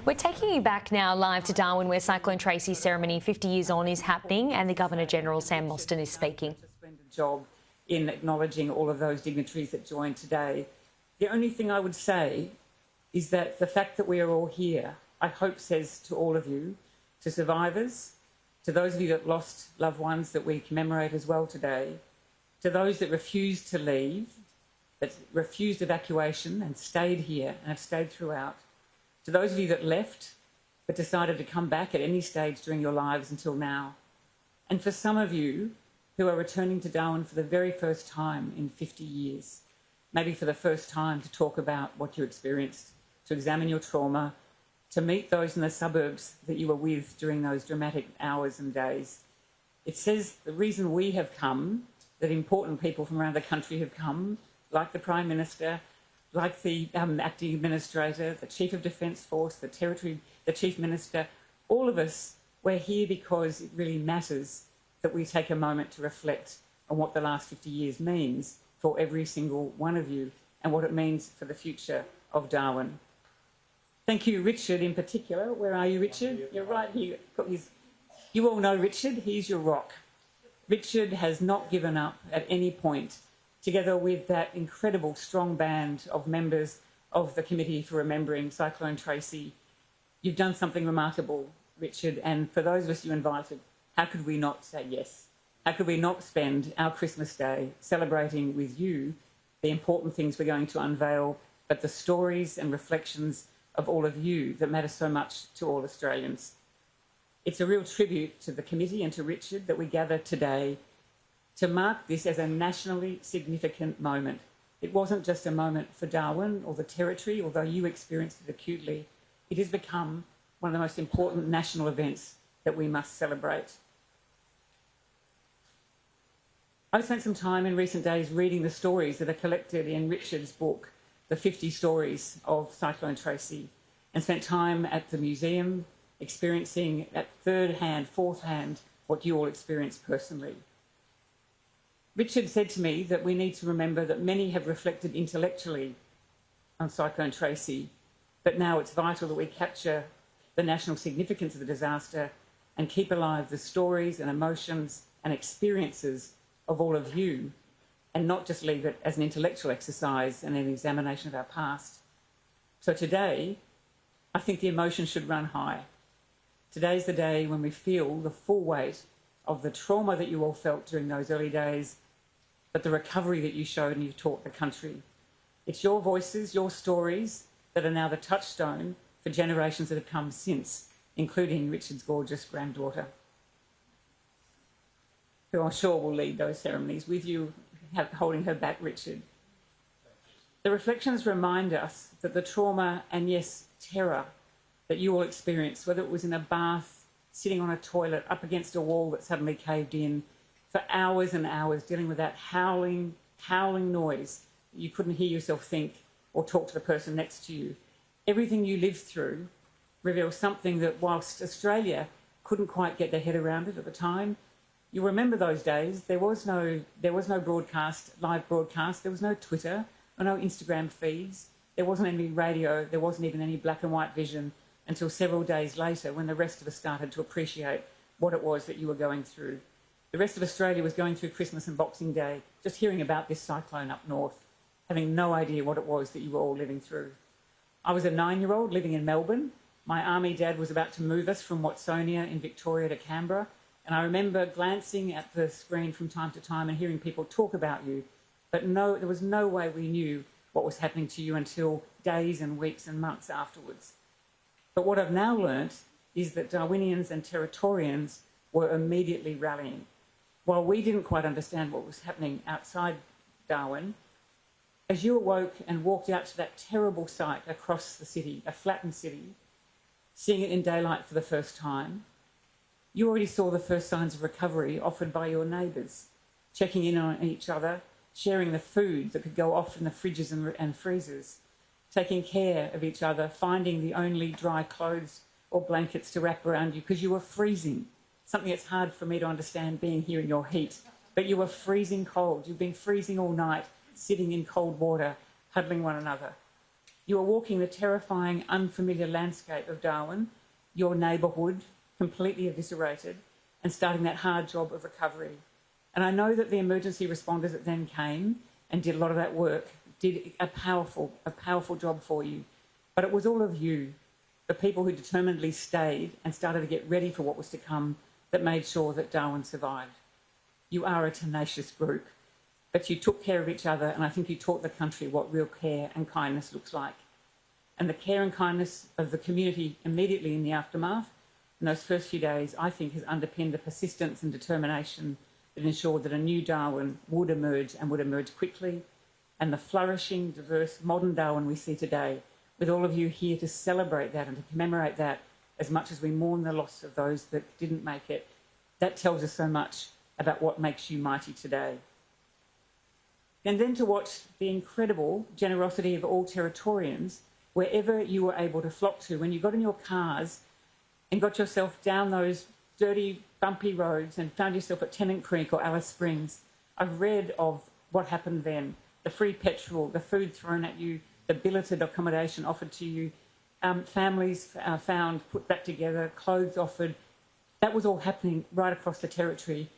We're taking you back now live to Darwin, where Cyclone Tracy's ceremony 50 years on is happening, and the Governor-General, Sam Mostyn, is speaking. A splendid job in acknowledging all of those dignitaries that joined today. The only thing I would say is that the fact that we are all here, I hope says to all of you, to survivors, to those of you that lost loved ones that we commemorate as well today, to those that refused to leave, that refused evacuation and stayed here and have stayed throughout, to those of you that left but decided to come back at any stage during your lives until now, and for some of you who are returning to Darwin for the very first time in 50 years, maybe for the first time to talk about what you experienced, to examine your trauma, to meet those in the suburbs that you were with during those dramatic hours and days. It says the reason we have come, that important people from around the country have come, like the Prime Minister, like the acting administrator, the Chief of Defence Force, the Chief Minister, all of us, we're here because it really matters that we take a moment to reflect on what the last 50 years means for every single one of you and what it means for the future of Darwin. Thank you, Richard, in particular. Where are you, Richard? You're right here. You all know Richard. He's your rock. Richard has not given up at any point, together with that incredible strong band of members of the Committee for Remembering Cyclone Tracy. You've done something remarkable, Richard, and for those of us you invited, how could we not say yes? How could we not spend our Christmas Day celebrating with you the important things we're going to unveil, but the stories and reflections of all of you that matter so much to all Australians? It's a real tribute to the committee and to Richard that we gather today to mark this as a nationally significant moment. It wasn't just a moment for Darwin or the Territory, although you experienced it acutely. It has become one of the most important national events that we must celebrate. I've spent some time in recent days reading the stories that are collected in Richard's book, The 50 Stories of Cyclone Tracy, and spent time at the museum experiencing at third-hand, fourth-hand, what you all experienced personally. Richard said to me that we need to remember that many have reflected intellectually on Cyclone Tracy, but now it's vital that we capture the national significance of the disaster and keep alive the stories and emotions and experiences of all of you, and not just leave it as an intellectual exercise and an examination of our past. So today, I think the emotion should run high. Today's the day when we feel the full weight of the trauma that you all felt during those early days, but the recovery that you showed and you've taught the country. It's your voices, your stories, that are now the touchstone for generations that have come since, including Richard's gorgeous granddaughter, who I'm sure will lead those ceremonies with you, holding her back, Richard. The reflections remind us that the trauma and, yes, terror that you all experienced, whether it was in a bath, sitting on a toilet, up against a wall that suddenly caved in, for hours and hours dealing with that howling noise, you couldn't hear yourself think or talk to the person next to you. Everything you lived through reveals something that, whilst Australia couldn't quite get their head around it at the time, you remember those days. There was no broadcast, live broadcast. There was no Twitter or no Instagram feeds. There wasn't any radio. There wasn't even any black and white vision until several days later, when the rest of us started to appreciate what it was that you were going through. The rest of Australia was going through Christmas and Boxing Day, just hearing about this cyclone up north, having no idea what it was that you were all living through. I was a 9-year-old living in Melbourne. My army dad was about to move us from Watsonia in Victoria to Canberra, and I remember glancing at the screen from time to time and hearing people talk about you, but there was no way we knew what was happening to you until days and weeks and months afterwards. But what I've now learnt is that Darwinians and Territorians were immediately rallying. While we didn't quite understand what was happening outside Darwin, as you awoke and walked out to that terrible sight across the city, a flattened city, seeing it in daylight for the first time, you already saw the first signs of recovery offered by your neighbours, checking in on each other, sharing the food that could go off in the fridges and freezers, taking care of each other, finding the only dry clothes or blankets to wrap around you because you were freezing. Something that's hard for me to understand being here in your heat, but you were freezing cold. You've been freezing all night, sitting in cold water, huddling one another. You are walking the terrifying, unfamiliar landscape of Darwin, your neighbourhood, completely eviscerated, and starting that hard job of recovery. And I know that the emergency responders that then came and did a lot of that work did a powerful job for you. But it was all of you, the people who determinedly stayed and started to get ready for what was to come, that made sure that Darwin survived. You are a tenacious group, but you took care of each other, and I think you taught the country what real care and kindness looks like. And the care and kindness of the community immediately in the aftermath, in those first few days, I think has underpinned the persistence and determination that ensured that a new Darwin would emerge and would emerge quickly, and the flourishing, diverse, modern Darwin we see today, with all of you here to celebrate that and to commemorate that as much as we mourn the loss of those that didn't make it. That tells us so much about what makes you mighty today. And then to watch the incredible generosity of all Territorians wherever you were able to flock to, when you got in your cars and got yourself down those dirty, bumpy roads and found yourself at Tennant Creek or Alice Springs. I've read of what happened then, the free petrol, the food thrown at you, the billeted accommodation offered to you, families found, put back together, clothes offered. That was all happening right across the territory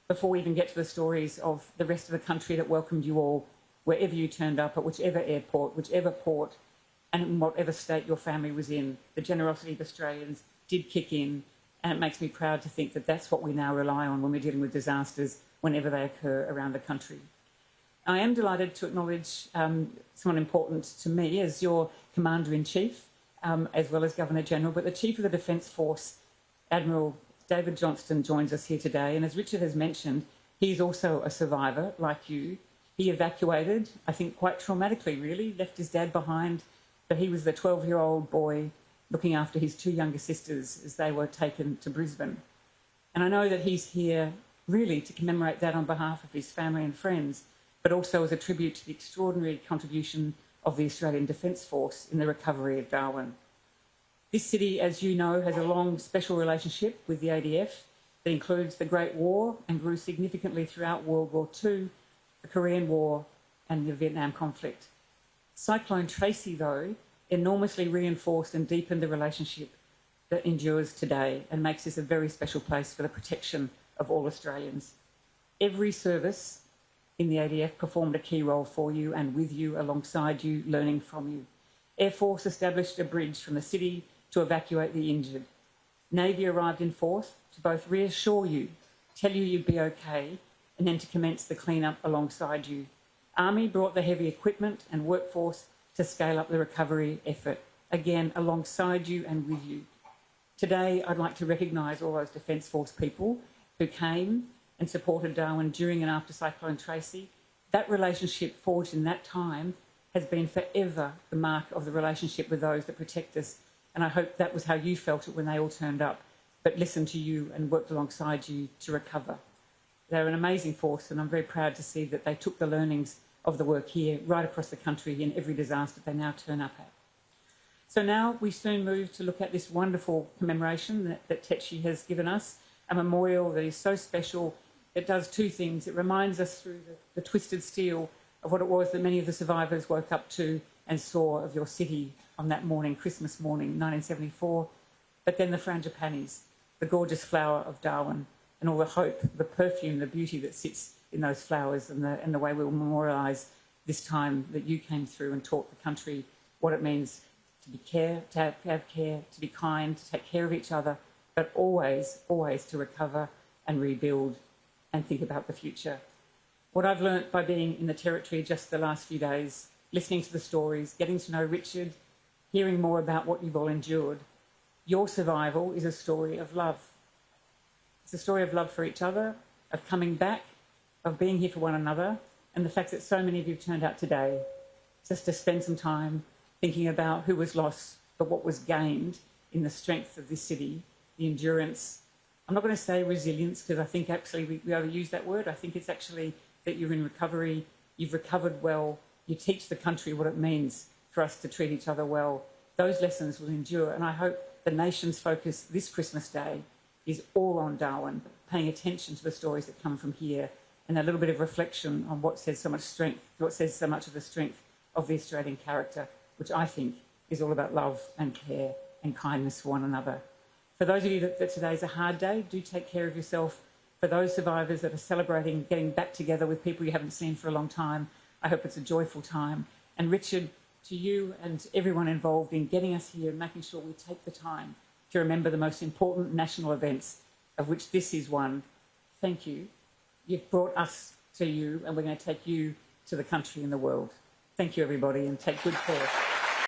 before we even get to the stories of the rest of the country that welcomed you all, wherever you turned up, at whichever airport, whichever port, and in whatever state your family was in. The generosity of Australians did kick in, and it makes me proud to think that that's what we now rely on when we're dealing with disasters whenever they occur around the country. I am delighted to acknowledge someone important to me as your Commander-in-Chief, as well as Governor-General, but the Chief of the Defence Force, Admiral David Johnston, joins us here today. And as Richard has mentioned, he's also a survivor like you. He evacuated, I think quite traumatically really, left his dad behind, but he was the 12-year-old boy looking after his two younger sisters as they were taken to Brisbane. And I know that he's here really to commemorate that on behalf of his family and friends, but also as a tribute to the extraordinary contribution of the Australian Defence Force in the recovery of Darwin. This city, as you know, has a long special relationship with the ADF that includes the Great War and grew significantly throughout World War II, the Korean War and the Vietnam conflict. Cyclone Tracy, though, enormously reinforced and deepened the relationship that endures today and makes this a very special place for the protection of all Australians. Every service in the ADF performed a key role for you and with you, alongside you, learning from you. Air Force established a bridge from the city to evacuate the injured. Navy arrived in force to both reassure you, tell you you'd be okay, and then to commence the clean-up alongside you. Army brought the heavy equipment and workforce to scale up the recovery effort, again alongside you and with you. Today, I'd like to recognise all those Defence Force people who came and supported Darwin during and after Cyclone Tracy. That relationship forged in that time has been forever the mark of the relationship with those that protect us, and I hope that was how you felt it when they all turned up, but listened to you and worked alongside you to recover. They're an amazing force, and I'm very proud to see that they took the learnings of the work here right across the country in every disaster they now turn up at. So now we soon move to look at this wonderful commemoration that Tetshi has given us, a memorial that is so special. It does two things. It reminds us through the twisted steel of what it was that many of the survivors woke up to and saw of your city on that morning, Christmas morning, 1974. But then the frangipanis, the gorgeous flower of Darwin, and all the hope, the perfume, the beauty that sits in those flowers, and the way we'll memorialise this time that you came through and taught the country what it means to be care, to have care, to be kind, to take care of each other, but always, always to recover and rebuild and think about the future. What I've learnt by being in the Territory just the last few days, listening to the stories, getting to know Richard, hearing more about what you've all endured, your survival is a story of love. It's a story of love for each other, of coming back, of being here for one another, and the fact that so many of you turned out today just to spend some time thinking about who was lost, but what was gained in the strength of this city, the endurance. I'm not going to say resilience, because I think actually we overuse that word. I think it's actually that you're in recovery, you've recovered well, you teach the country what it means for us to treat each other well. Those lessons will endure, and I hope the nation's focus this Christmas Day is all on Darwin, paying attention to the stories that come from here, and a little bit of reflection on what says so much strength, what says so much of the strength of the Australian character. which I think is all about love and care and kindness for one another. For those of you that today's a hard day, do take care of yourself. For those survivors that are celebrating getting back together with people you haven't seen for a long time, I hope it's a joyful time. And Richard, to you and everyone involved in getting us here and making sure we take the time to remember the most important national events, of which this is one, thank you. You've brought us to you, and we're going to take you to the country and the world. Thank you, everybody, and take good care.